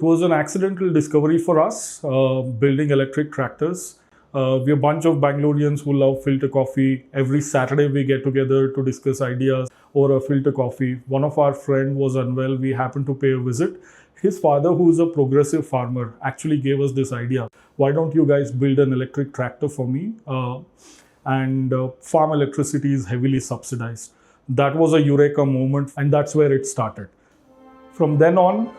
It was an accidental discovery for us, building electric tractors. We're a bunch of Bangaloreans who love filter coffee. Every Saturday we get together to discuss ideas over a filter coffee. One of our friend was unwell. We happened to pay a visit. His father, who is a progressive farmer, actually gave us this idea. Why don't you guys build an electric tractor for me? And farm electricity is heavily subsidized. That was a eureka moment, and that's where it started. From then on,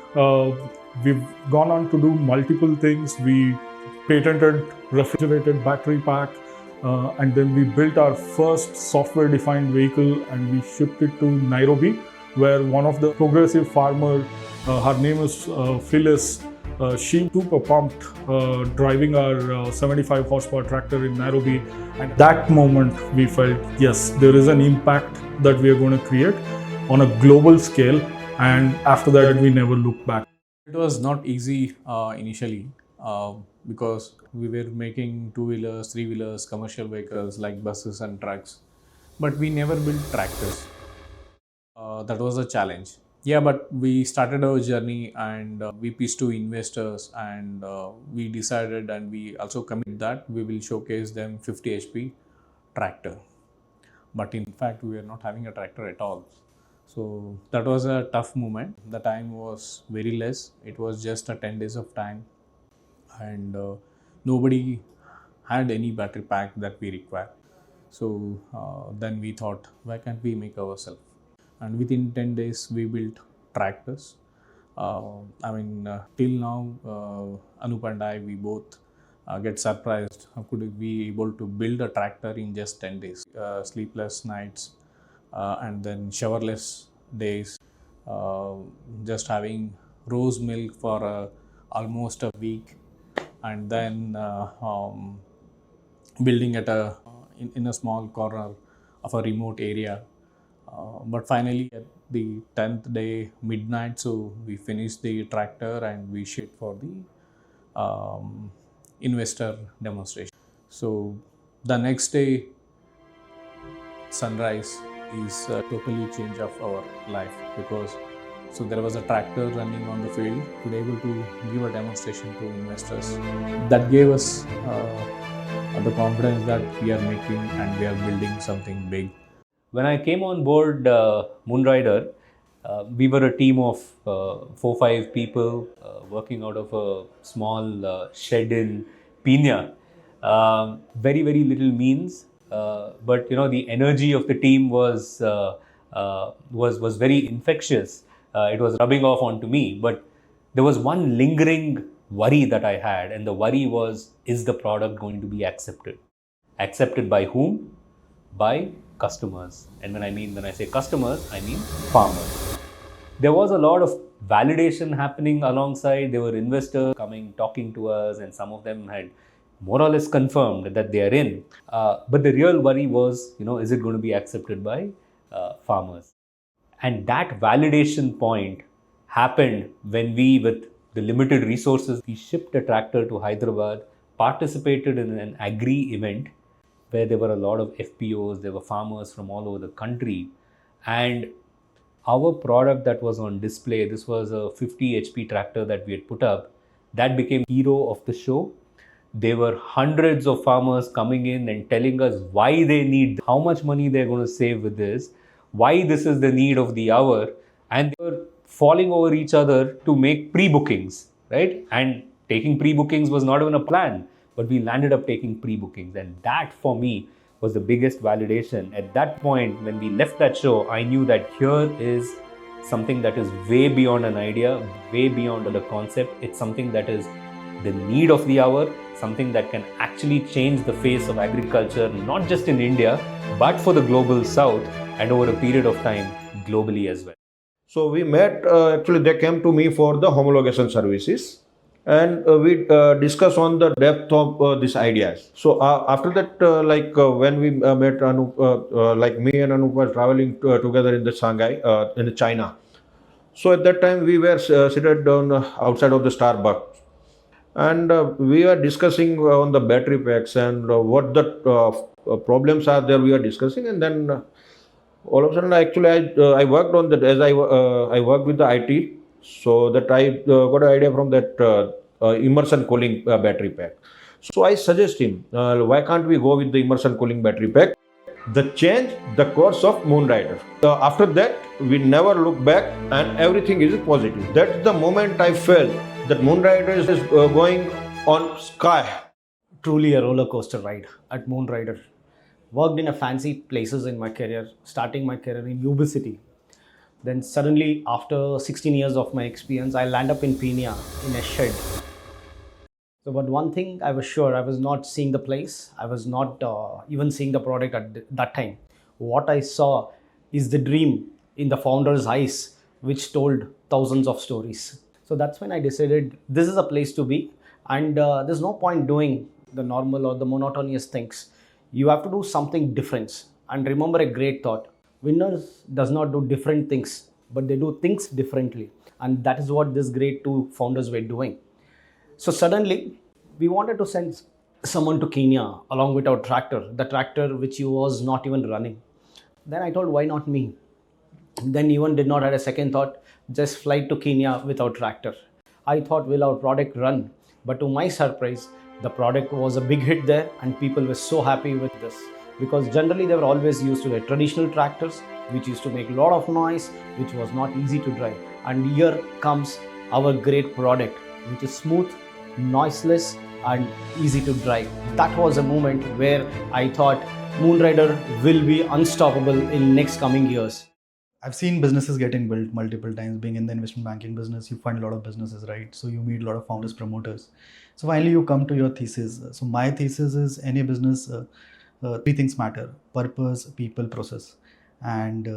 we've gone on to do multiple things. We patented refrigerated battery pack, and then we built our first software-defined vehicle, and we shipped it to Nairobi, where one of the progressive farmer, her name is Phyllis. She took a pump driving our 75 horsepower tractor in Nairobi, and that moment we felt, yes, there is an impact that we are going to create on a global scale. And after that, we never looked back. It was not easy initially because we were making two-wheelers, three-wheelers, commercial vehicles like buses and trucks, but we never built tractors. That was a challenge. Yeah, but we started our journey and we pitched to investors and we decided and we also committed that we will showcase them 50 HP tractor. But in fact, we were not having a tractor at all. So that was a tough moment. The time was very less. It was just a 10 days of time and nobody had any battery pack that we required. So then we thought, why can't we make ourselves? And within 10 days, we built tractors. Till now, Anup and I, we both get surprised. How could we be able to build a tractor in just 10 days? Sleepless nights, and then showerless days, just having rose milk for almost a week, and then building at in a small corner of a remote area. But finally, at the 10th day midnight, so we finished the tractor and we shipped for the investor demonstration. So the next day, sunrise is a totally change of our life because so there was a tractor running on the field to be able to give a demonstration to investors. That gave us the confidence that we are making and we are building something big. When I came on board Moonrider, we were a team of 4-5 people working out of a small shed in Pina. Very, very little means, but the energy of the team was very infectious. It was rubbing off onto me, but there was one lingering worry that I had, and the worry was: is the product going to be accepted? Accepted by whom? By customers. And when I say customers, I mean farmers. There was a lot of validation happening alongside. There were investors coming, talking to us, and some of them had more or less confirmed that they are in. But the real worry was, is it going to be accepted by farmers? And that validation point happened when we, with the limited resources, we shipped a tractor to Hyderabad, participated in an agri event where there were a lot of FPOs, there were farmers from all over the country. And our product that was on display, this was a 50 HP tractor that we had put up, that became hero of the show. There were hundreds of farmers coming in and telling us why they need, how much money they're going to save with this, why this is the need of the hour. And they were falling over each other to make pre-bookings, right? And taking pre-bookings was not even a plan, but we landed up taking pre-bookings. And that for me was the biggest validation. At that point, when we left that show, I knew that here is something that is way beyond an idea, way beyond the concept. It's something that is the need of the hour, something that can actually change the face of agriculture, not just in India, but for the global south and over a period of time globally as well. So we met, actually they came to me for the homologation services, and we discussed on the depth of these ideas. So after that, when we met Anup, like me and Anup were traveling together in the Shanghai, in China. So at that time we were seated down outside of the Starbucks, and we are discussing on the battery packs and what the problems are there. We are discussing, and then all of a sudden, actually, I worked on that as I worked with the IT. So that I got an idea from that immersion cooling battery pack. So I suggest him, why can't we go with the immersion cooling battery pack? The change the course of Moonrider. After that, we never look back and everything is positive. That's the moment I felt that Moonrider is going on sky. Truly a roller coaster ride at Moonrider. Worked in a fancy places in my career, starting my career in UB City. Then suddenly, after 16 years of my experience, I land up in Pina in a shed. So, but one thing I was sure, I was not seeing the place. I was not even seeing the product at that time. What I saw is the dream in the founder's eyes, which told thousands of stories. So that's when I decided this is a place to be, and there's no point doing the normal or the monotonous things. You have to do something different. And remember a great thought: winners does not do different things, but they do things differently. And that is what these great two founders were doing. So suddenly, we wanted to send someone to Kenya along with our tractor, the tractor which was not even running. Then I told, why not me? Then even did not have a second thought, just fly to Kenya with our tractor. I thought, will our product run? But to my surprise, the product was a big hit there, and people were so happy with this because generally they were always used to the traditional tractors, which used to make a lot of noise, which was not easy to drive. And here comes our great product, which is smooth, noiseless, and easy to drive. That was a moment where I thought Moonrider will be unstoppable in next coming years. I've seen businesses getting built multiple times. Being in the investment banking business, you find a lot of businesses, right? So you meet a lot of founders, promoters. So finally, you come to your thesis. So my thesis is any business, three things matter: purpose, people, process. And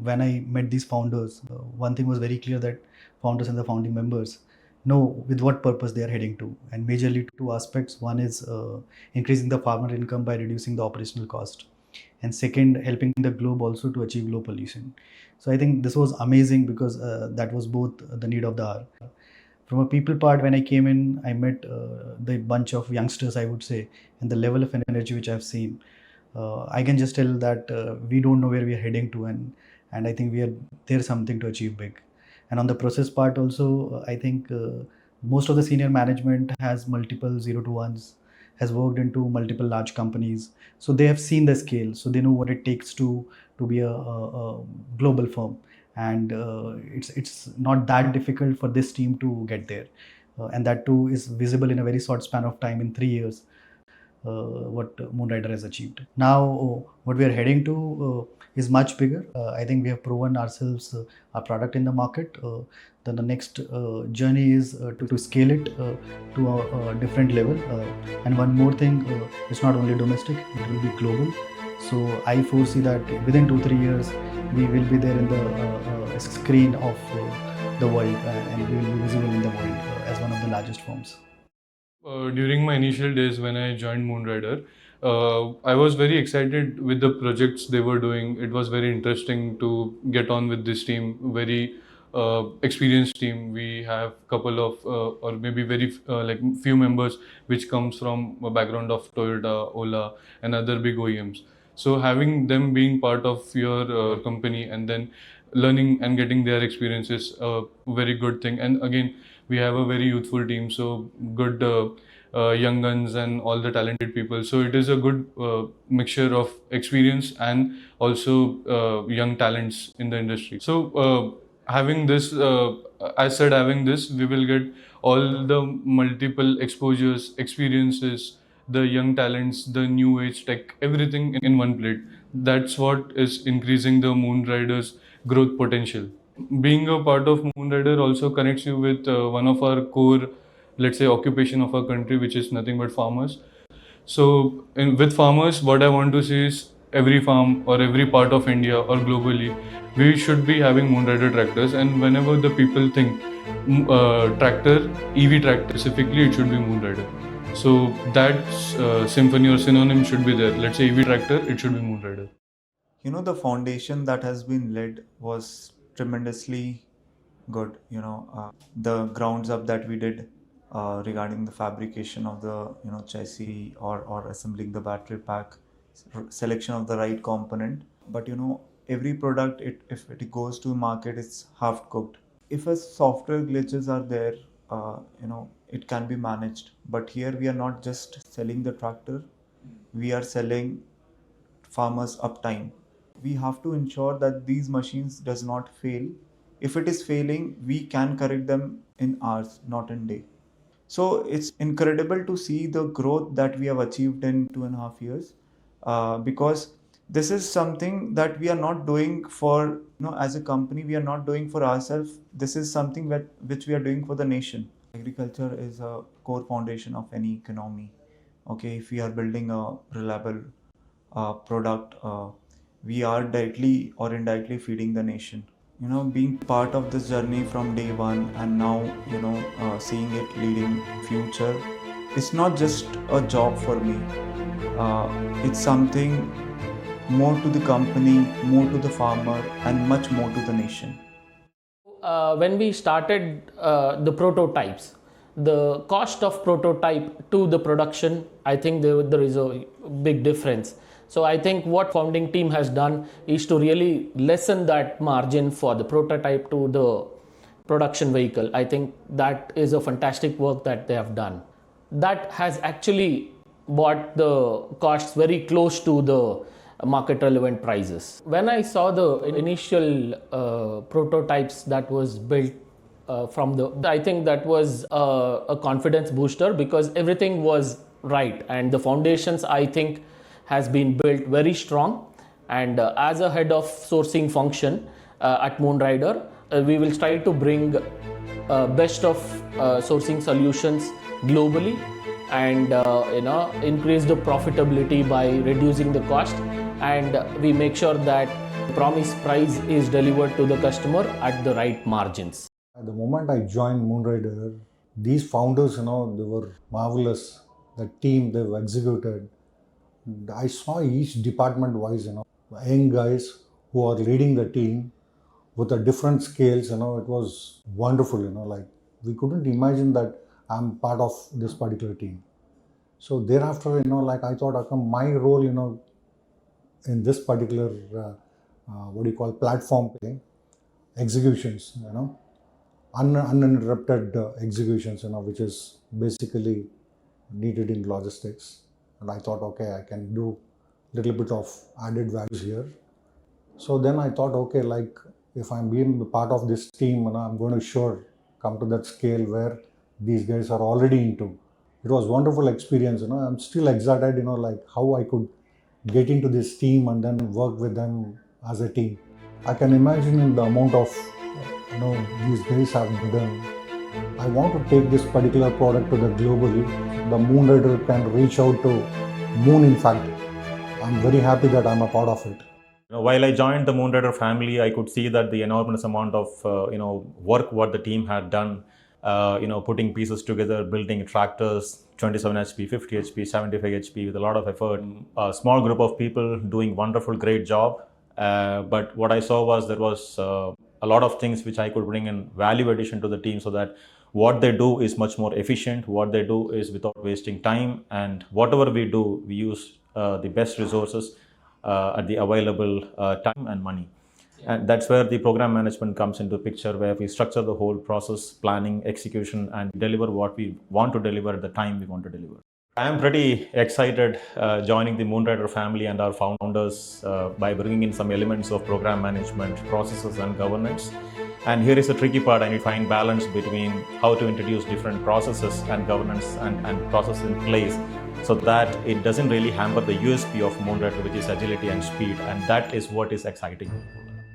when I met these founders, one thing was very clear that founders and the founding members know with what purpose they are heading to. And majorly two aspects. One is increasing the farmer income by reducing the operational cost, and second, helping the globe also to achieve low pollution. So I think this was amazing because that was both the need of the hour. From a people part, when I came in, I met the bunch of youngsters, I would say, and the level of energy which I've seen. I can just tell that we don't know where we are heading to, and I think we are there's something to achieve big. And on the process part also, I think most of the senior management has multiple 0 to 1s, has worked into multiple large companies, so they have seen the scale, so they know what it takes to be a global firm. And it's not that difficult for this team to get there, and that too is visible in a very short span of time, in 3 years. What Moonrider has achieved. Now, what we are heading to is much bigger. I think we have proven ourselves, our product in the market. Then the next journey is to scale it to a different level. And one more thing, it's not only domestic, it will be global. So I foresee that within 2-3 years, we will be there in the screen of the world, and we will be visible in the world as one of the largest firms. During my initial days when I joined Moonrider, I was very excited with the projects they were doing. It was very interesting to get on with this team, very experienced team. We have couple of or maybe very like few members which comes from a background of Toyota, Ola, and other big OEMs. So having them being part of your company and then learning and getting their experience is a very good thing. And again, we have a very youthful team, so good young guns and all the talented people. So it is a good mixture of experience and also young talents in the industry. So having this, as said, having this, we will get all the multiple exposures, experiences, the young talents, the new age tech, everything in one plate. That's what is increasing the Moonrider's growth potential. Being a part of Moonrider also connects you with one of our core, let's say, occupation of our country, which is nothing but farmers. So with farmers, what I want to say is every farm or every part of India or globally, we should be having Moonrider tractors. And whenever the people think tractor, EV tractor specifically, it should be Moonrider. So that symphony or synonym should be there. Let's say EV tractor, it should be Moonrider. You know, the foundation that has been laid was tremendously good. You know, the grounds up that we did regarding the fabrication of the chassis or assembling the battery pack, selection of the right component. But every product, if it goes to market, it's half cooked. if a software glitches are there, it can be managed. But here we are not just selling the tractor, we are selling farmers uptime. We have to ensure that these machines does not fail. If it is failing, we can correct them in hours, not in day. So it's incredible to see the growth that we have achieved in 2.5 years, because this is something that we are not doing for, as a company, we are not doing for ourselves. This is something which we are doing for the nation. Agriculture is a core foundation of any economy. Okay, if we are building a reliable product, we are directly or indirectly feeding the nation. Being part of this journey from day one, and now seeing it leading future, it's not just a job for me. It's something more to the company, more to the farmer, and much more to the nation. When we started the prototypes, the cost of prototype to the production, I think there is a big difference. So I think what founding team has done is to really lessen that margin for the prototype to the production vehicle. I think that is a fantastic work that they have done. That has actually brought the costs very close to the market relevant prices. When I saw the initial prototypes that was built I think that was a confidence booster, because everything was right and the foundations, I think, has been built very strong. And as a head of sourcing function at Moonrider, we will try to bring best of sourcing solutions globally, and increase the profitability by reducing the cost, and we make sure that the promised price is delivered to the customer at the right margins. At the moment I joined Moonrider, these founders, they were marvelous. The team they've executed. I saw each department wise, young guys who are leading the team with the different scales, it was wonderful, like we couldn't imagine that I'm part of this particular team. So thereafter, I thought, my role, in this particular, platform executions, uninterrupted executions, which is basically needed in logistics. And I thought, okay, I can do a little bit of added values here. So then I thought, okay, if I'm being part of this team, I'm going to come to that scale where these guys are already into. It was a wonderful experience, I'm still excited, how I could get into this team and then work with them as a team. I can imagine the amount of, these guys have done. I want to take this particular product to the globally. The Moonrider can reach out to Moon, in fact. I'm very happy that I'm a part of it. While I joined the Moonrider family, I could see that the enormous amount of work what the team had done, putting pieces together, building tractors, 27 HP, 50 HP, 75 HP with a lot of effort. A small group of people doing wonderful, great job. But what I saw was there was a lot of things which I could bring in value addition to the team, so that what they do is much more efficient, what they do is without wasting time, and whatever we do, we use the best resources at the available time and money. And that's where the program management comes into picture, where we structure the whole process, planning, execution, and deliver what we want to deliver at the time we want to deliver. I am pretty excited joining the Moonrider family and our founders by bringing in some elements of program management, processes, and governance. And here is the tricky part. I need to find balance between how to introduce different processes and governance and process in place, so that it doesn't really hamper the USP of Moonrider, which is agility and speed, and that is what is exciting.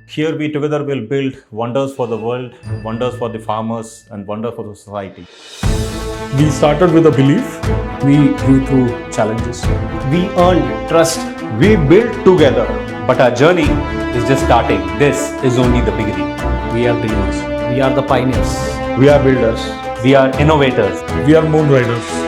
Here we together will build wonders for the world, wonders for the farmers, and wonders for the society. We started with a belief. We grew through challenges. We earned trust. We build together. But our journey is just starting. This is only the beginning. We are dreamers. We are the pioneers. We are builders. We are innovators. We are Moonriders.